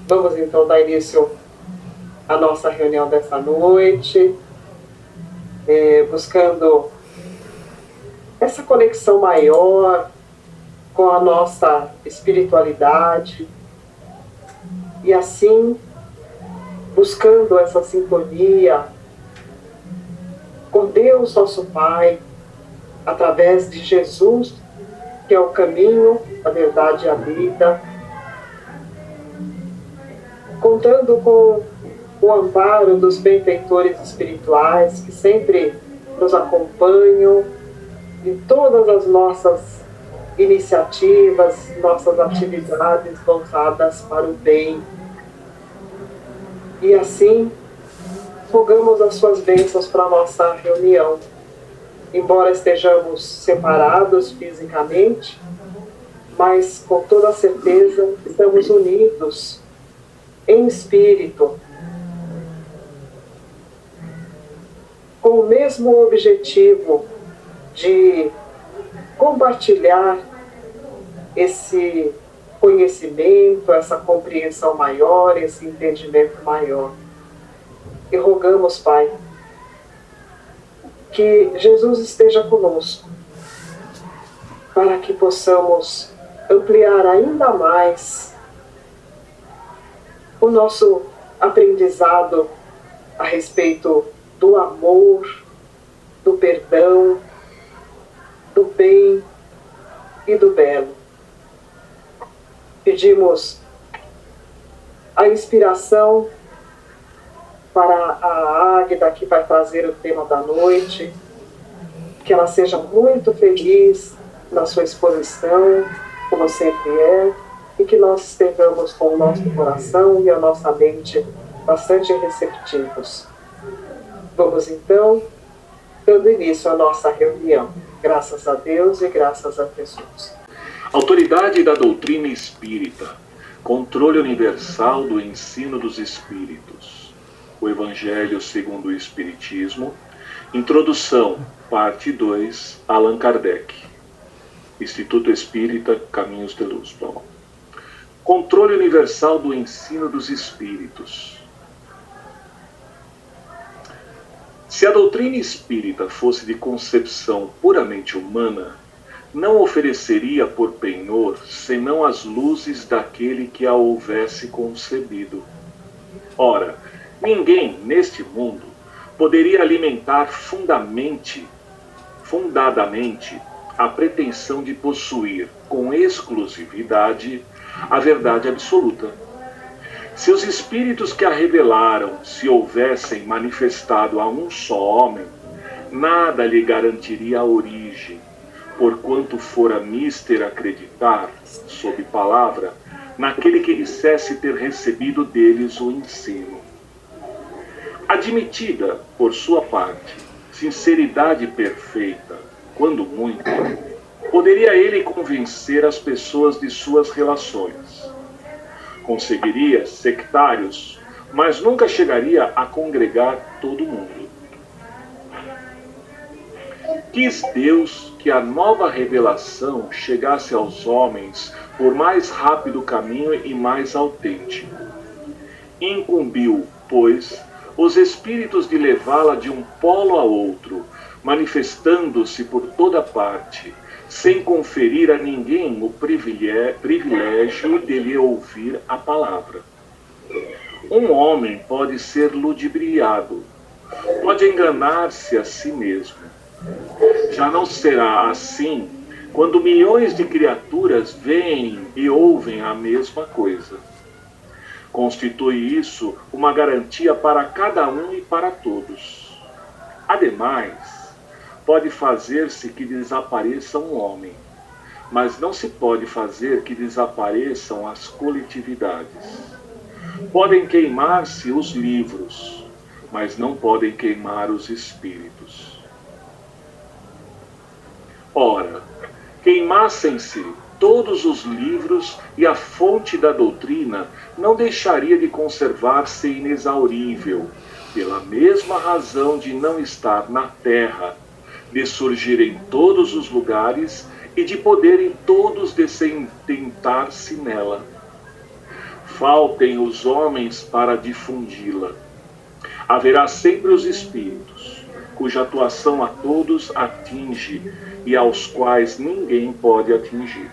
Vamos então dar início à nossa reunião dessa noite, buscando essa conexão maior com a nossa espiritualidade e assim buscando essa sintonia com Deus nosso Pai, através de Jesus, que é o caminho, a verdade e a vida, contando com o amparo dos benfeitores espirituais que sempre nos acompanham em todas as nossas iniciativas, nossas atividades voltadas para o bem. E assim, rogamos as suas bênçãos para a nossa reunião. Embora estejamos separados fisicamente, mas com toda certeza estamos unidos em espírito, com o mesmo objetivo de compartilhar esse conhecimento, essa compreensão maior, esse entendimento maior. E rogamos, Pai, que Jesus esteja conosco, para que possamos ampliar ainda mais o nosso aprendizado a respeito do amor, do perdão, do bem e do belo. Pedimos a inspiração para a Águida, que vai trazer o tema da noite, que ela seja muito feliz na sua exposição, como sempre é, e que nós estejamos com o nosso coração e a nossa mente bastante receptivos. Vamos então, dando início à nossa reunião. Graças a Deus e graças a Jesus. Autoridade da doutrina espírita, controle universal do ensino dos espíritos. O Evangelho segundo o Espiritismo, Introdução, parte 2, Allan Kardec. Instituto Espírita Caminhos de Luz. Controle universal do ensino dos espíritos. Se a doutrina espírita fosse de concepção puramente humana, não ofereceria por penhor senão as luzes daquele que a houvesse concebido. Ora, ninguém neste mundo poderia alimentar fundadamente a pretensão de possuir com exclusividade a verdade absoluta. Se os espíritos que a revelaram se houvessem manifestado a um só homem, nada lhe garantiria a origem, porquanto fora mister acreditar, sob palavra, naquele que dissesse ter recebido deles o ensino. Admitida, por sua parte, sinceridade perfeita, quando muito, poderia ele convencer as pessoas de suas relações. Conseguiria sectários, mas nunca chegaria a congregar todo mundo. Quis Deus que a nova revelação chegasse aos homens por mais rápido caminho e mais autêntico. Incumbiu, pois, os espíritos de levá-la de um polo a outro, manifestando-se por toda parte, sem conferir a ninguém o privilégio de lhe ouvir a palavra. Um homem pode ser ludibriado, pode enganar-se a si mesmo. Já não será assim quando milhões de criaturas veem e ouvem a mesma coisa. Constitui isso uma garantia para cada um e para todos. Ademais, pode fazer-se que desapareça um homem, mas não se pode fazer que desapareçam as coletividades. Podem queimar-se os livros, mas não podem queimar os espíritos. Ora, queimassem-se todos os livros e a fonte da doutrina não deixaria de conservar-se inexaurível, pela mesma razão de não estar na terra, de surgir em todos os lugares e de poderem todos descendentar-se nela. faltem os homens para difundi-la. Haverá sempre os espíritos, cuja atuação a todos atinge e aos quais ninguém pode atingir.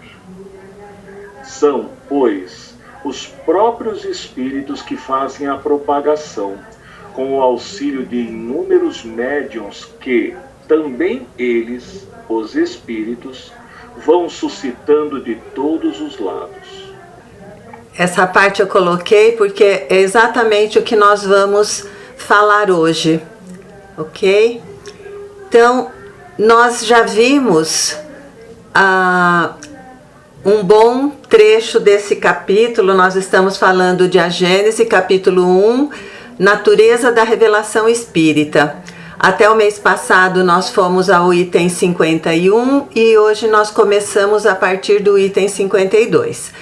São, pois, os próprios espíritos que fazem a propagação, com o auxílio de inúmeros médiuns que, também eles, os espíritos, vão suscitando de todos os lados. Essa parte eu coloquei porque é exatamente o que nós vamos falar hoje, ok? Então, nós já vimos um bom trecho desse capítulo. Nós estamos falando de A Gênese, capítulo 1, Natureza da Revelação Espírita. Até o mês passado nós fomos ao item 51 e hoje nós começamos a partir do item 52.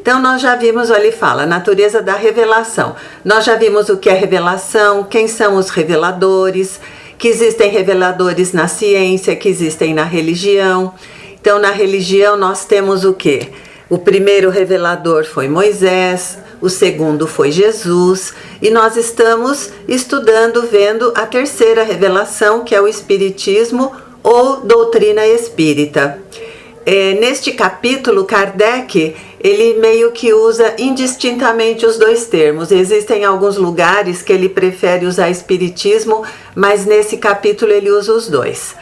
Então nós já vimos, ali fala, natureza da revelação. Nós já vimos o que é revelação, quem são os reveladores, que existem reveladores na ciência, que existem na religião. Então na religião nós temos o quê? O primeiro revelador foi Moisés, o segundo foi Jesus, e nós estamos estudando, vendo a terceira revelação, que é o Espiritismo ou doutrina espírita. Neste capítulo, Kardec, ele meio que usa indistintamente os dois termos. Existem alguns lugares que ele prefere usar Espiritismo, mas nesse capítulo ele usa os dois.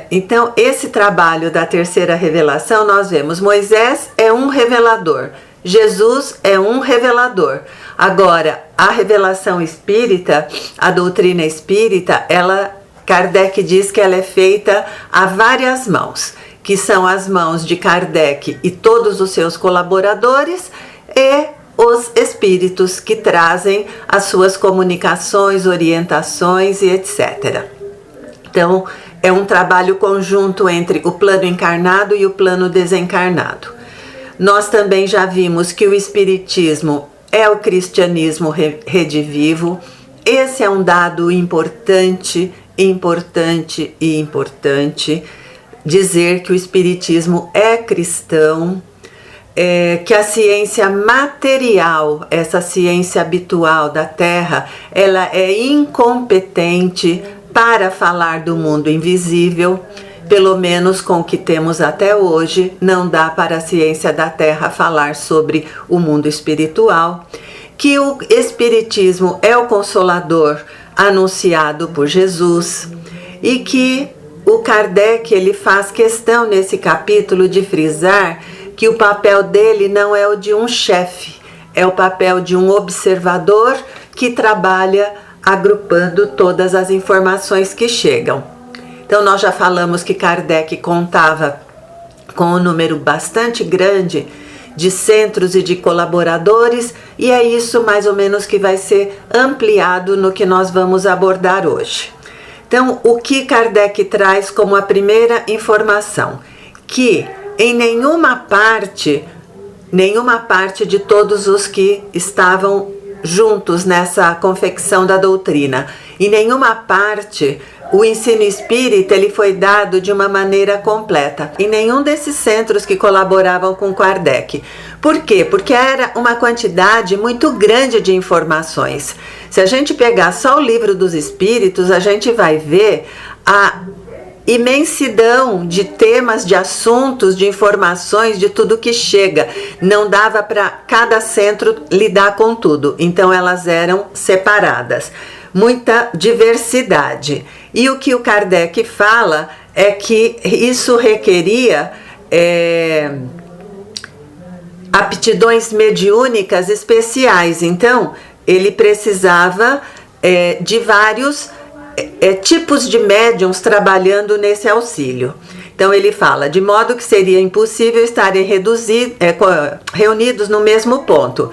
Então, esse trabalho da terceira revelação, nós vemos Moisés é um revelador, Jesus é um revelador. Agora, a revelação espírita, a doutrina espírita, Kardec diz que ela é feita a várias mãos, que são as mãos de Kardec e todos os seus colaboradores e os espíritos que trazem as suas comunicações, orientações e etc. Então, é um trabalho conjunto entre o plano encarnado e o plano desencarnado. Nós também já vimos que o Espiritismo é o cristianismo redivivo. Esse é um dado importante, dizer que o Espiritismo é cristão, que a ciência material, essa ciência habitual da Terra, ela é incompetente para falar do mundo invisível. Pelo menos com o que temos até hoje, não dá para a ciência da Terra falar sobre o mundo espiritual, que o Espiritismo é o Consolador anunciado por Jesus e que o Kardec ele faz questão nesse capítulo de frisar que o papel dele não é o de um chefe, é o papel de um observador que trabalha agrupando todas as informações que chegam. Então nós já falamos que Kardec contava com um número bastante grande de centros e de colaboradores, e é isso mais ou menos que vai ser ampliado no que nós vamos abordar hoje. Então, o que Kardec traz como a primeira informação? Que em nenhuma parte de todos os que estavam juntos nessa confecção da doutrina, em nenhuma parte o ensino espírita ele foi dado de uma maneira completa, em nenhum desses centros que colaboravam com Kardec. Por quê? Porque era uma quantidade muito grande de informações. Se a gente pegar só o Livro dos Espíritos, a gente vai ver a imensidão de temas, de assuntos, de informações, de tudo que chega. Não dava para cada centro lidar com tudo, então elas eram separadas. Muita diversidade. E o que o Kardec fala é que isso requeria aptidões mediúnicas especiais. Então, ele precisava de vários tipos de médiuns trabalhando nesse auxílio. Então ele fala, de modo que seria impossível estarem reunidos no mesmo ponto.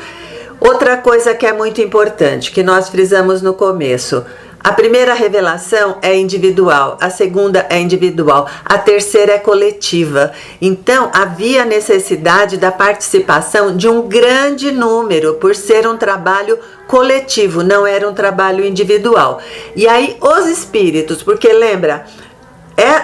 Outra coisa que é muito importante, que nós frisamos no começo, a primeira revelação é individual, a segunda é individual, a terceira é coletiva. Então havia necessidade da participação de um grande número, por ser um trabalho coletivo, não era um trabalho individual. E aí os espíritos, porque lembra,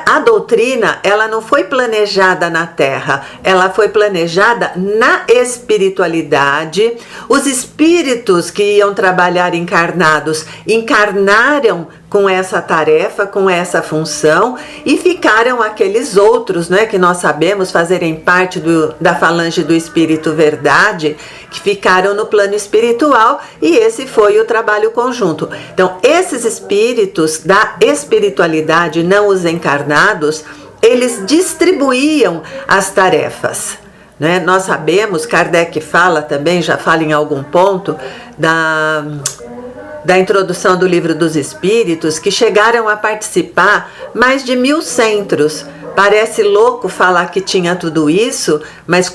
a doutrina, ela não foi planejada na Terra, ela foi planejada na espiritualidade. Os espíritos que iam trabalhar encarnados encarnaram com essa tarefa, com essa função, e ficaram aqueles outros, né, que nós sabemos fazerem parte da falange do Espírito Verdade, que ficaram no plano espiritual, e esse foi o trabalho conjunto. Então, esses espíritos da espiritualidade, não os encarnados, eles distribuíam as tarefas. Né? Nós sabemos, Kardec fala também, já fala em algum ponto, da introdução do Livro dos Espíritos, que chegaram a participar mais de 1000 centros. Parece louco falar que tinha tudo isso, mas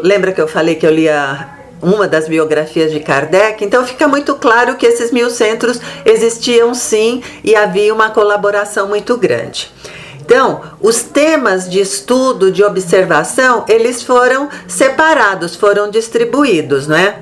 lembra que eu falei que eu lia uma das biografias de Kardec? Então fica muito claro que esses 1000 centros existiam sim, e havia uma colaboração muito grande. Então, os temas de estudo, de observação, eles foram separados, foram distribuídos, não é?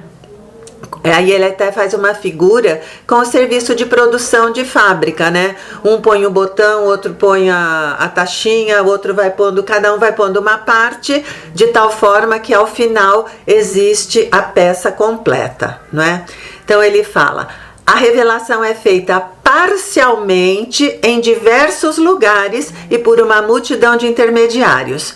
Aí ele até faz uma figura com o serviço de produção de fábrica, né? Um põe o botão, outro põe a taxinha, o outro vai pondo, cada um vai pondo uma parte, de tal forma que ao final existe a peça completa, não é? Então ele fala: a revelação é feita parcialmente em diversos lugares e por uma multidão de intermediários.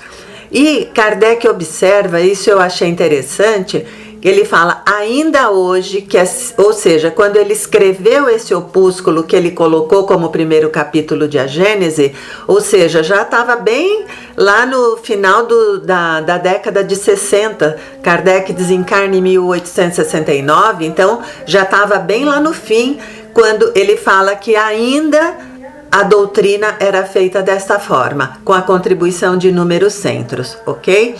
E Kardec observa, isso eu achei interessante, ele fala, ainda hoje, ou seja, quando ele escreveu esse opúsculo que ele colocou como primeiro capítulo de A Gênese, ou seja, já estava bem lá no final da década de 60, Kardec desencarna em 1869, então já estava bem lá no fim, quando ele fala que ainda a doutrina era feita desta forma, com a contribuição de inúmeros centros, ok?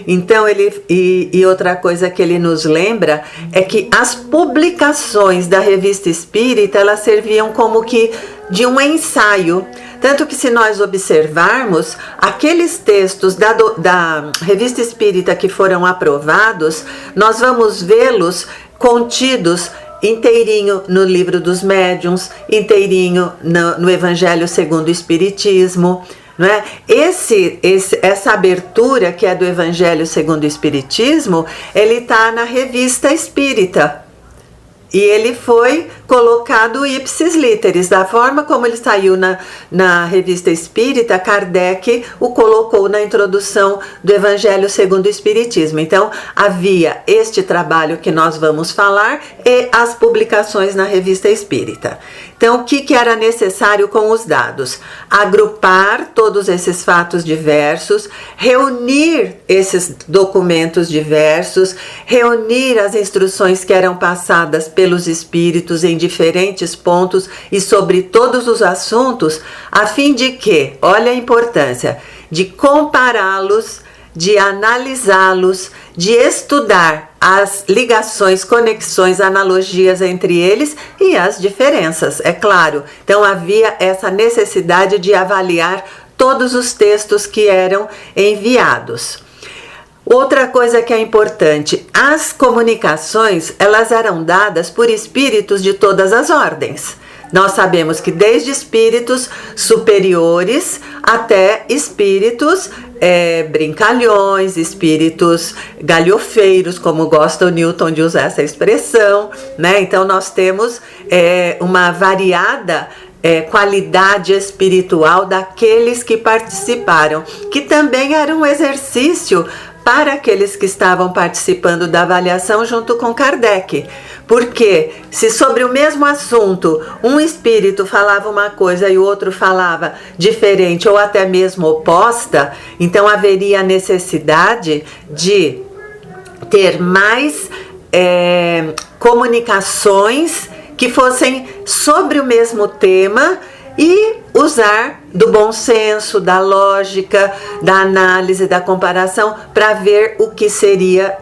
Então, e outra coisa que ele nos lembra é que as publicações da Revista Espírita, elas serviam como que de um ensaio. Tanto que se nós observarmos, aqueles textos da Revista Espírita que foram aprovados, nós vamos vê-los contidos inteirinho no Livro dos Médiuns, inteirinho no Evangelho segundo o Espiritismo, não é? Essa abertura que é do Evangelho segundo o Espiritismo, ele está na Revista Espírita. E ele foi colocado ipsis literis, da forma como ele saiu na Revista Espírita, Kardec o colocou na introdução do Evangelho segundo o Espiritismo. Então, havia este trabalho que nós vamos falar e as publicações na Revista Espírita. Então, o que era necessário com os dados? Agrupar todos esses fatos diversos, reunir esses documentos diversos, reunir as instruções que eram passadas pelos espíritos em diferentes pontos e sobre todos os assuntos, a fim de que, olha a importância, de compará-los, de analisá-los, de estudar as ligações, conexões, analogias entre eles e as diferenças, é claro. Então havia essa necessidade de avaliar todos os textos que eram enviados. Outra coisa que é importante, as comunicações, elas eram dadas por espíritos de todas as ordens. Nós sabemos que desde espíritos superiores até espíritos brincalhões, espíritos galhofeiros, como gosta o Newton de usar essa expressão, né? Então nós temos uma variada qualidade espiritual daqueles que participaram, que também era um exercício para aqueles que estavam participando da avaliação junto com Kardec. Porque se sobre o mesmo assunto um espírito falava uma coisa e o outro falava diferente ou até mesmo oposta, então haveria a necessidade de ter mais comunicações que fossem sobre o mesmo tema e usar do bom senso, da lógica, da análise, da comparação, para ver o que seria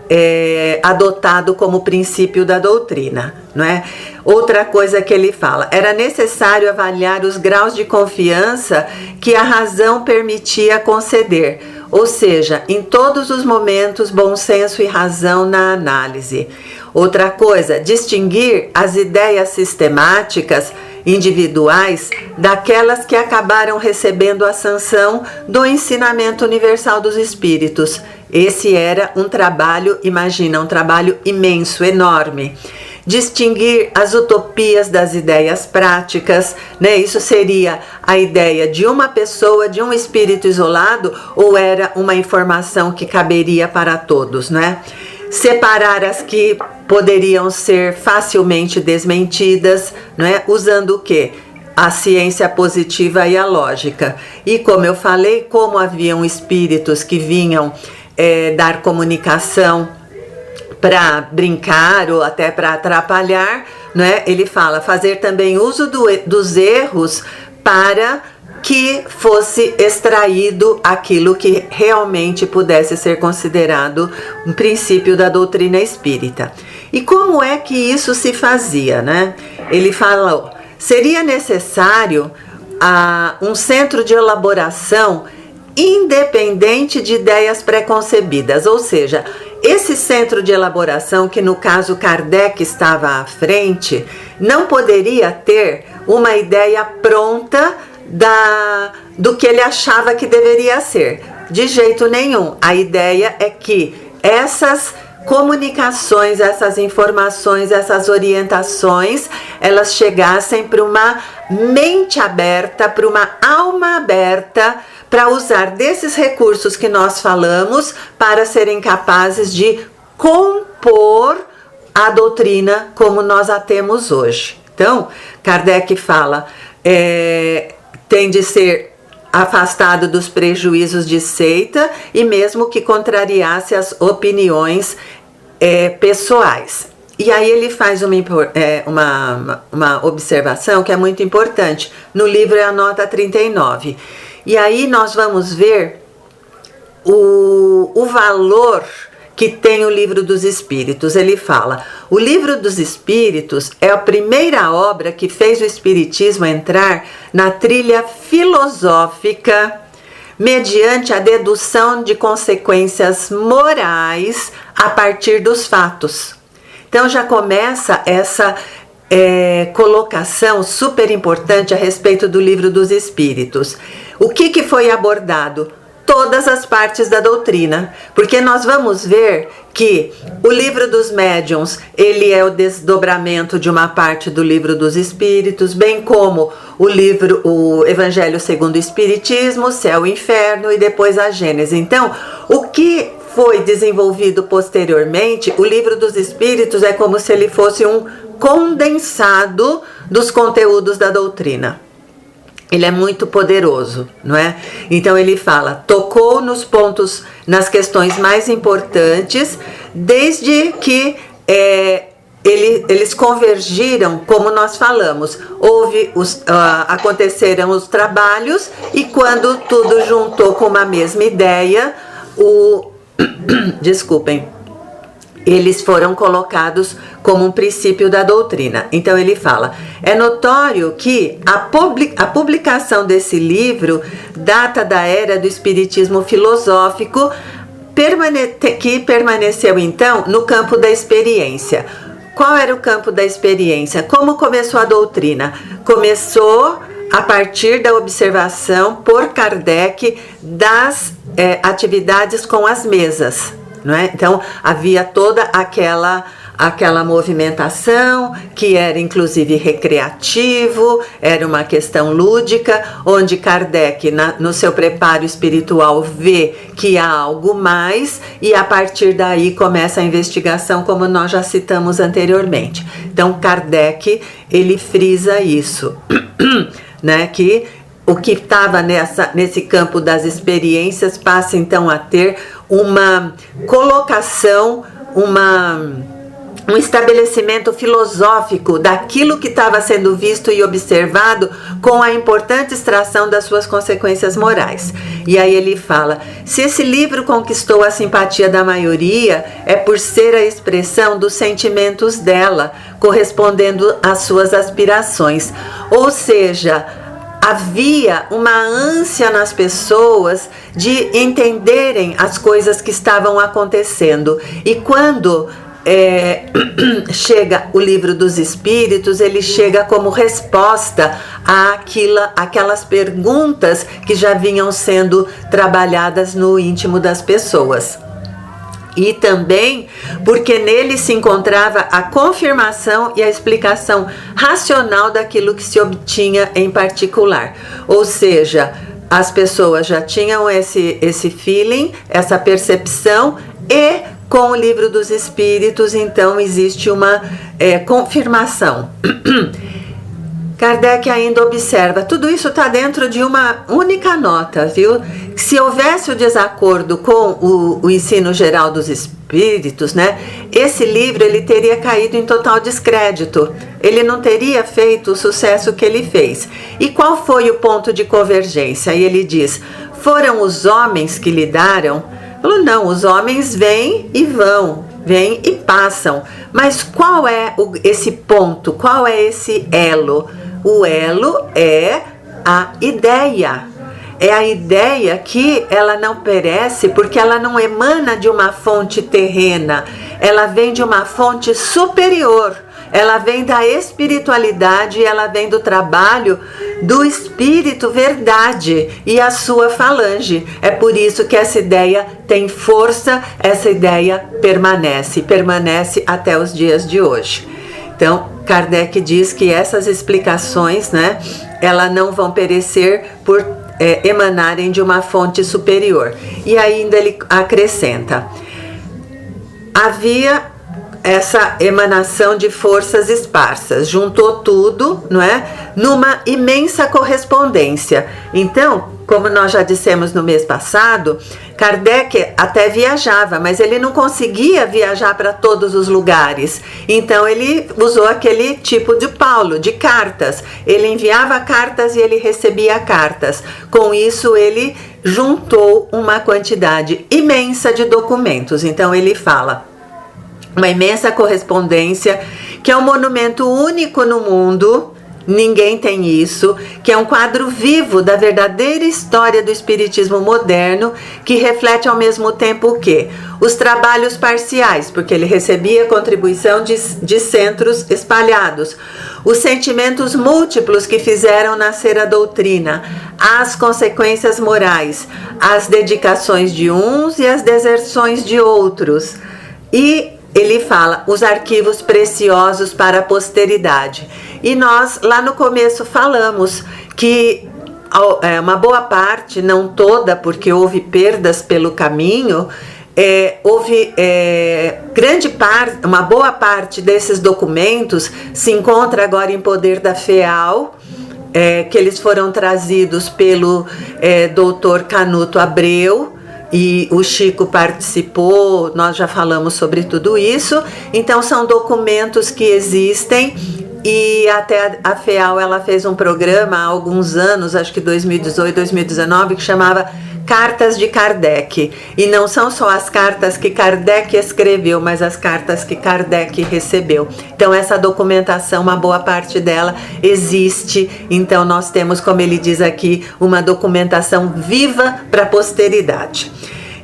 adotado como princípio da doutrina, não é? Outra coisa que ele fala, era necessário avaliar os graus de confiança que a razão permitia conceder, ou seja, em todos os momentos, bom senso e razão na análise. Outra coisa, distinguir as ideias sistemáticas individuais daquelas que acabaram recebendo a sanção do ensinamento universal dos espíritos. Esse era um trabalho, imagina, um trabalho imenso, enorme. Distinguir as utopias das ideias práticas, né? Isso seria a ideia de uma pessoa, de um espírito isolado, ou era uma informação que caberia para todos, né? Separar as que poderiam ser facilmente desmentidas, né? Usando o quê? A ciência positiva e a lógica. E como eu falei, como haviam espíritos que vinham dar comunicação para brincar ou até para atrapalhar, né? Ele fala, fazer também uso dos erros para que fosse extraído aquilo que realmente pudesse ser considerado um princípio da doutrina espírita. E como é que isso se fazia, né? Ele falou, seria necessário um centro de elaboração independente de ideias preconcebidas, ou seja, esse centro de elaboração, que no caso Kardec estava à frente, não poderia ter uma ideia pronta do que ele achava que deveria ser. De jeito nenhum. A ideia é que essas comunicações, essas informações, essas orientações, elas chegassem para uma mente aberta, para uma alma aberta, para usar desses recursos que nós falamos para serem capazes de compor a doutrina como nós a temos hoje. Então, Kardec fala, tem de ser afastado dos prejuízos de seita e mesmo que contrariasse as opiniões pessoais. E aí ele faz uma observação que é muito importante. No livro é a nota 39. E aí nós vamos ver o valor que tem o Livro dos Espíritos. Ele fala, o Livro dos Espíritos é a primeira obra que fez o Espiritismo entrar na trilha filosófica mediante a dedução de consequências morais a partir dos fatos. Então já começa essa colocação super importante a respeito do Livro dos Espíritos. O que foi abordado? Todas as partes da doutrina, porque nós vamos ver que o Livro dos Médiuns, ele é o desdobramento de uma parte do Livro dos Espíritos, bem como o Evangelho segundo o Espiritismo, Céu e Inferno e depois a Gênese. Então, o que foi desenvolvido posteriormente, o Livro dos Espíritos é como se ele fosse um condensado dos conteúdos da doutrina. Ele é muito poderoso, não é? Então ele fala, tocou nos pontos, nas questões mais importantes, desde que eles convergiram, como nós falamos, aconteceram os trabalhos e quando tudo juntou com uma mesma ideia, desculpem, eles foram colocados como um princípio da doutrina. Então ele fala, é notório que a publicação desse livro data da era do espiritismo filosófico, que permaneceu então no campo da experiência. Qual era o campo da experiência? Como começou a doutrina? Começou a partir da observação por Kardec das atividades com as mesas. Não é? Então havia toda aquela movimentação que era inclusive recreativo, era uma questão lúdica, onde Kardec no seu preparo espiritual vê que há algo mais e a partir daí começa a investigação, como nós já citamos anteriormente. Então Kardec, ele frisa isso, né? Que o que estava nesse campo das experiências passa então a ter uma colocação, um estabelecimento filosófico daquilo que estava sendo visto e observado com a importante extração das suas consequências morais. E aí ele fala, se esse livro conquistou a simpatia da maioria, é por ser a expressão dos sentimentos dela, correspondendo às suas aspirações. Ou seja, havia uma ânsia nas pessoas de entenderem as coisas que estavam acontecendo. E quando chega o Livro dos Espíritos, ele chega como resposta àquelas perguntas que já vinham sendo trabalhadas no íntimo das pessoas. E também porque nele se encontrava a confirmação e a explicação racional daquilo que se obtinha em particular. Ou seja, as pessoas já tinham esse feeling, essa percepção, e com o Livro dos Espíritos, então, existe uma confirmação. Kardec ainda observa, tudo isso está dentro de uma única nota, viu? Se houvesse o desacordo com o ensino geral dos espíritos, né? Esse livro ele teria caído em total descrédito. Ele não teria feito o sucesso que ele fez. E qual foi o ponto de convergência? E ele diz, foram os homens que lidaram? Falou, não, os homens vêm e vão, vêm e passam. Mas qual é esse ponto? Qual é esse elo? O elo é a ideia. É a ideia que ela não perece porque ela não emana de uma fonte terrena. Ela vem de uma fonte superior. Ela vem da espiritualidade, ela vem do trabalho do Espírito Verdade e a sua falange. É por isso que essa ideia tem força, essa ideia permanece até os dias de hoje. Então, Kardec diz que essas explicações, né, elas não vão perecer por emanarem de uma fonte superior. E ainda ele acrescenta, havia essa emanação de forças esparsas, juntou tudo, não é? Numa imensa correspondência. Então, como nós já dissemos no mês passado, Kardec até viajava, mas ele não conseguia viajar para todos os lugares. Então ele usou aquele tipo de Paulo, de cartas. Ele enviava cartas e ele recebia cartas. Com isso ele juntou uma quantidade imensa de documentos. Então ele fala, uma imensa correspondência, que é um monumento único no mundo, ninguém tem isso, que é um quadro vivo da verdadeira história do espiritismo moderno, que reflete ao mesmo tempo o quê? Os trabalhos parciais, porque ele recebia contribuição de centros espalhados, os sentimentos múltiplos que fizeram nascer a doutrina, as consequências morais, as dedicações de uns e as deserções de outros, e ele fala, os arquivos preciosos para a posteridade. E nós, lá no começo, falamos que uma boa parte, não toda, porque houve perdas pelo caminho, houve uma boa parte desses documentos se encontra agora em poder da FEAL, que eles foram trazidos pelo doutor Canuto Abreu, e o Chico participou, nós já falamos sobre tudo isso. Então são documentos que existem, e até a FEAL ela fez um programa há alguns anos, acho que 2018, 2019, que chamava Cartas de Kardec. E não são só as cartas que Kardec escreveu, mas as cartas que Kardec recebeu. Então essa documentação, uma boa parte dela existe. Então nós temos, como ele diz aqui, uma documentação viva para a posteridade.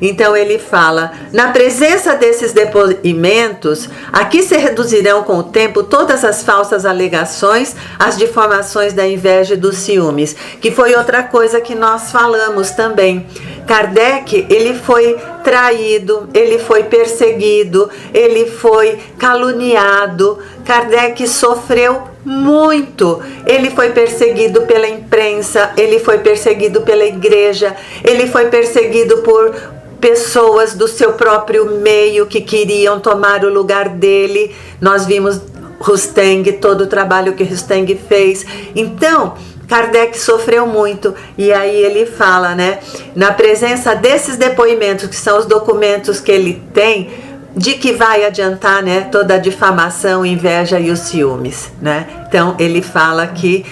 Então ele fala, na presença desses depoimentos, aqui se reduzirão com o tempo todas as falsas alegações, as difamações da inveja e dos ciúmes, que foi outra coisa que nós falamos também. Kardec, ele foi traído, ele foi perseguido, ele foi caluniado. Kardec sofreu muito. Ele foi perseguido pela imprensa, ele foi perseguido pela igreja, ele foi perseguido por pessoas do seu próprio meio que queriam tomar o lugar dele. Nós vimos Rusteng, todo o trabalho que Rusteng fez. Então, Kardec sofreu muito, e aí ele fala, né, na presença desses depoimentos, que são os documentos que ele tem, de que vai adiantar, né, toda a difamação, inveja e os ciúmes, né? Então ele fala que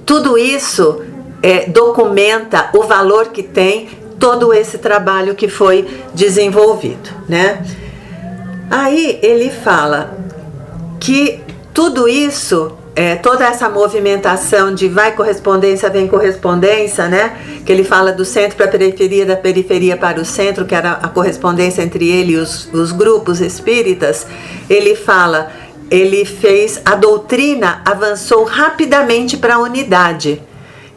tudo isso documenta o valor que tem todo esse trabalho que foi desenvolvido, né? Aí ele fala que tudo isso, toda essa movimentação de vai correspondência, vem correspondência, né? que ele fala do centro para a periferia, da periferia para o centro, que era a correspondência entre ele e os grupos espíritas, ele fala, a doutrina avançou rapidamente para a unidade.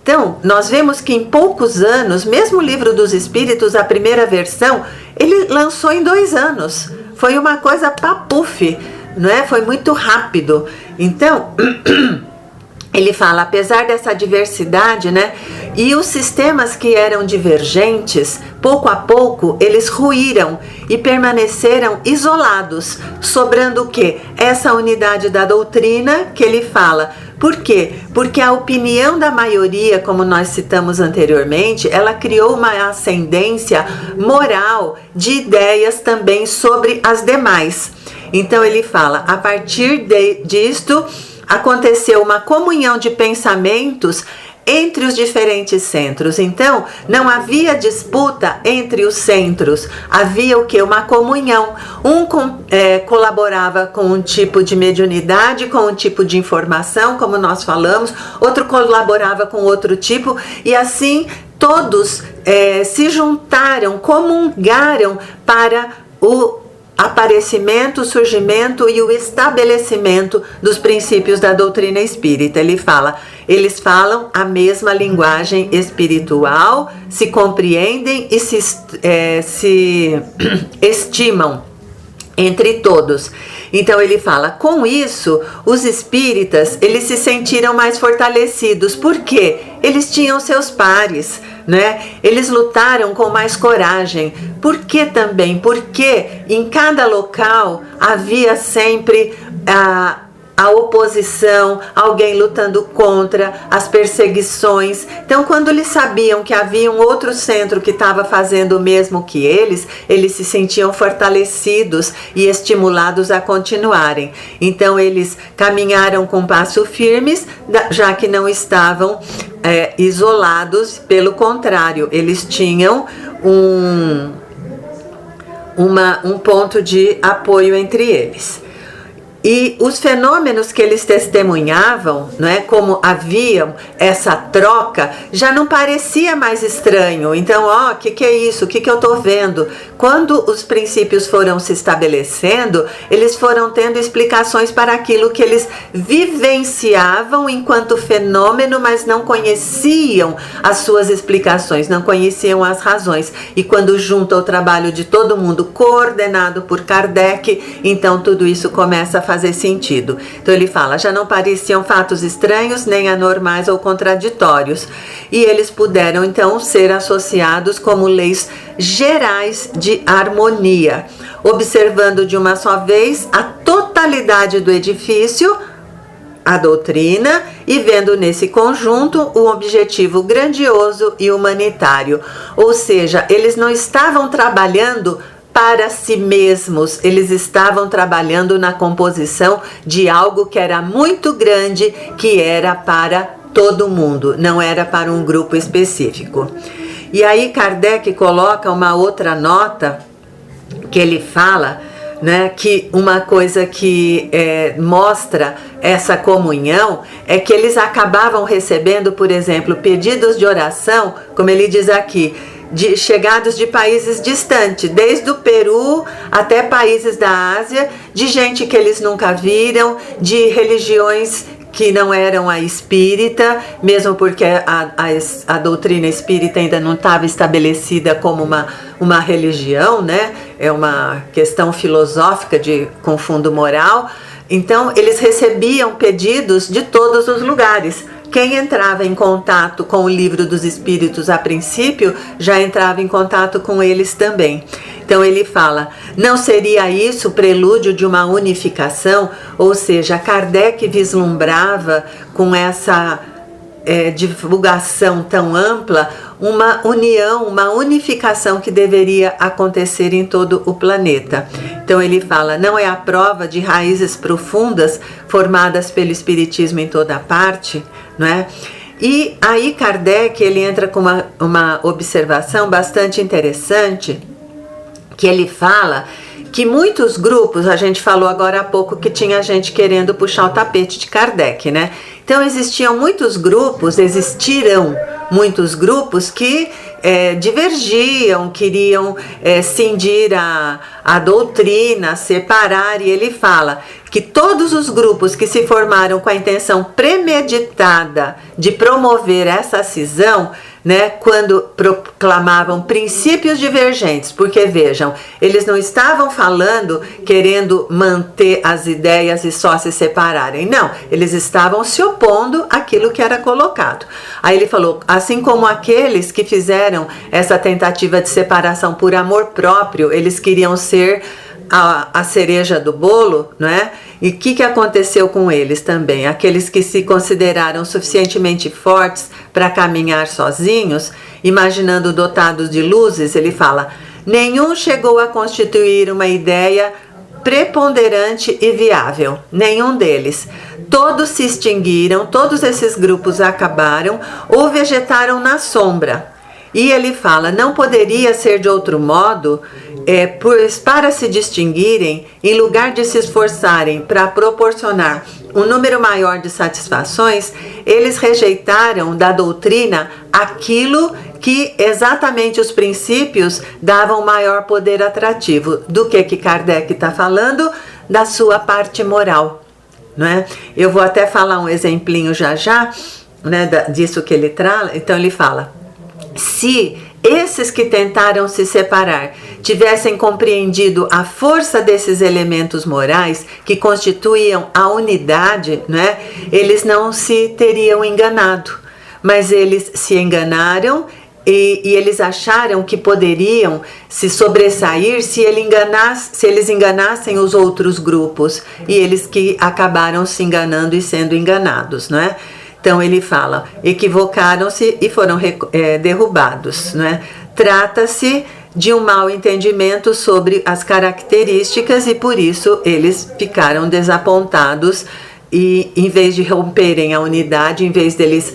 Então, nós vemos que em poucos anos, mesmo o Livro dos Espíritos, a primeira versão, ele lançou em 2 anos. Foi uma coisa papuf, não é? Foi muito rápido. Então, ele fala, apesar dessa diversidade, né? E os sistemas que eram divergentes, pouco a pouco, eles ruíram e permaneceram isolados, sobrando o quê? Essa unidade da doutrina que ele fala. Por quê? Porque a opinião da maioria, como nós citamos anteriormente, ela criou uma ascendência moral de ideias também sobre as demais. Então ele fala, a partir disto, aconteceu uma comunhão de pensamentos entre os diferentes centros. Então, não havia disputa entre os centros, havia o que? Uma comunhão. Um colaborava com um tipo de mediunidade, com um tipo de informação, como nós falamos, outro colaborava com outro tipo, e assim todos se juntaram, comungaram para o aparecimento, o surgimento e o estabelecimento dos princípios da doutrina espírita. Ele fala, eles falam a mesma linguagem espiritual, se compreendem e se estimam entre todos. Então ele fala, com isso, os espíritas, eles se sentiram mais fortalecidos. Por quê? Eles tinham seus pares, né? Eles lutaram com mais coragem. Por que também? Porque em cada local havia sempre a oposição, alguém lutando contra, as perseguições. Então, quando eles sabiam que havia um outro centro que estava fazendo o mesmo que eles se sentiam fortalecidos e estimulados a continuarem. Então, eles caminharam com passo firmes, já que não estavam isolados, pelo contrário, eles tinham um ponto de apoio entre eles. E os fenômenos que eles testemunhavam, não é, como haviam essa troca, já não parecia mais estranho. Então, o que é isso? O que eu estou vendo? Quando os princípios foram se estabelecendo, eles foram tendo explicações para aquilo que eles vivenciavam enquanto fenômeno, mas não conheciam as suas explicações, não conheciam as razões. E quando junta o trabalho de todo mundo, coordenado por Kardec, então tudo isso começa a fazer sentido. Então ele fala, já não pareciam fatos estranhos, nem anormais ou contraditórios, e eles puderam então ser associados como leis gerais de harmonia, observando de uma só vez a totalidade do edifício, a doutrina, e vendo nesse conjunto um objetivo grandioso e humanitário. Ou seja, eles não estavam trabalhando para si mesmos, eles estavam trabalhando na composição de algo que era muito grande, que era para todo mundo, não era para um grupo específico. E aí Kardec coloca uma outra nota, que ele fala, né, que uma coisa que mostra essa comunhão é que eles acabavam recebendo, por exemplo, pedidos de oração, como ele diz aqui, chegados de países distantes, desde o Peru até países da Ásia, de gente que eles nunca viram, de religiões que não eram a espírita, mesmo porque a doutrina espírita ainda não estava estabelecida como uma religião, né? É uma questão filosófica com fundo moral. Então, eles recebiam pedidos de todos os lugares. Quem entrava em contato com o Livro dos Espíritos a princípio, já entrava em contato com eles também. Então ele fala, não seria isso o prelúdio de uma unificação? Ou seja, Kardec vislumbrava com essa divulgação tão ampla, uma união, uma unificação que deveria acontecer em todo o planeta. Então ele fala, não é a prova de raízes profundas formadas pelo Espiritismo em toda parte, não é? E aí Kardec, ele entra com uma observação bastante interessante, que ele fala que muitos grupos, a gente falou agora há pouco que tinha gente querendo puxar o tapete de Kardec, né? Então existiam muitos grupos, existirão muitos grupos que divergiam, queriam cindir a doutrina, separar, e ele fala que todos os grupos que se formaram com a intenção premeditada de promover essa cisão, né, quando proclamavam princípios divergentes, porque vejam, eles não estavam falando querendo manter as ideias e só se separarem, não, eles estavam se opondo àquilo que era colocado. Aí ele falou, assim como aqueles que fizeram essa tentativa de separação por amor próprio, eles queriam ser a cereja do bolo, não é? E o que aconteceu com eles também? Aqueles que se consideraram suficientemente fortes para caminhar sozinhos, imaginando dotados de luzes, ele fala, nenhum chegou a constituir uma ideia preponderante e viável, nenhum deles. Todos se extinguiram, todos esses grupos acabaram ou vegetaram na sombra. E ele fala, não poderia ser de outro modo, pois para se distinguirem, em lugar de se esforçarem para proporcionar um número maior de satisfações, eles rejeitaram da doutrina aquilo que exatamente os princípios davam maior poder atrativo. Do que Kardec está falando? Da sua parte moral, não é? Eu vou até falar um exemplinho já, né, disso que ele traz. Então ele fala, se esses que tentaram se separar tivessem compreendido a força desses elementos morais que constituíam a unidade, né, eles não se teriam enganado, mas eles se enganaram e eles acharam que poderiam se sobressair se eles enganassem os outros grupos, e eles que acabaram se enganando e sendo enganados, não é? Então ele fala, equivocaram-se e foram derrubados, né? Trata-se de um mau entendimento sobre as características e por isso eles ficaram desapontados e em vez de romperem a unidade, em vez deles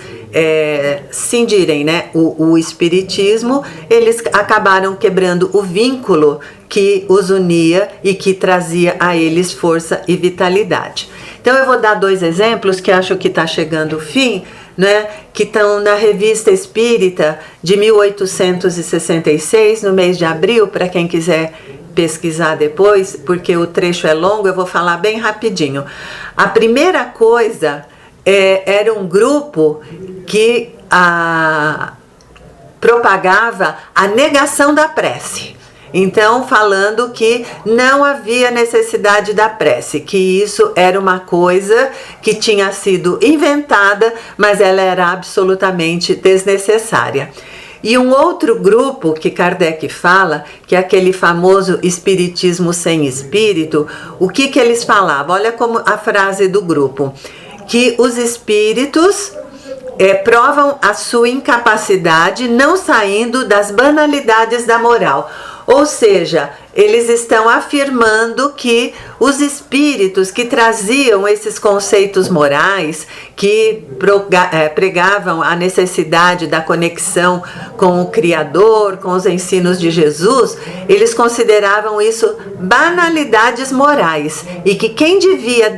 cindirem, né, o espiritismo, eles acabaram quebrando o vínculo que os unia e que trazia a eles força e vitalidade. Então eu vou dar 2 exemplos que acho que está chegando o fim, né, que estão na Revista Espírita de 1866, no mês de abril, para quem quiser pesquisar depois, porque o trecho é longo, eu vou falar bem rapidinho. A primeira coisa era um grupo que propagava a negação da prece. Então, falando que não havia necessidade da prece, que isso era uma coisa que tinha sido inventada, mas ela era absolutamente desnecessária. E um outro grupo que Kardec fala, que é aquele famoso espiritismo sem espírito, o que eles falavam? Olha como a frase do grupo, que os espíritos provam a sua incapacidade não saindo das banalidades da moral. Ou seja, eles estão afirmando que os espíritos que traziam esses conceitos morais, que pregavam a necessidade da conexão com o Criador, com os ensinos de Jesus, eles consideravam isso banalidades morais e que quem deveria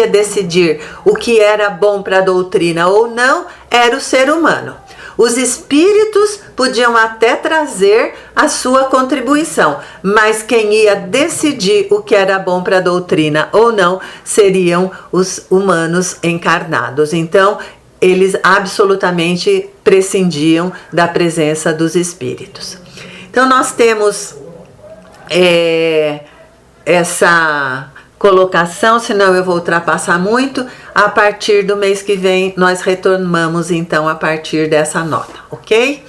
decidir o que era bom para a doutrina ou não era o ser humano. Os espíritos podiam até trazer a sua contribuição, mas quem ia decidir o que era bom para a doutrina ou não seriam os humanos encarnados. Então, eles absolutamente prescindiam da presença dos espíritos. Então, nós temos essa colocação, senão eu vou ultrapassar muito. A partir do mês que vem, nós retomamos então a partir dessa nota, ok?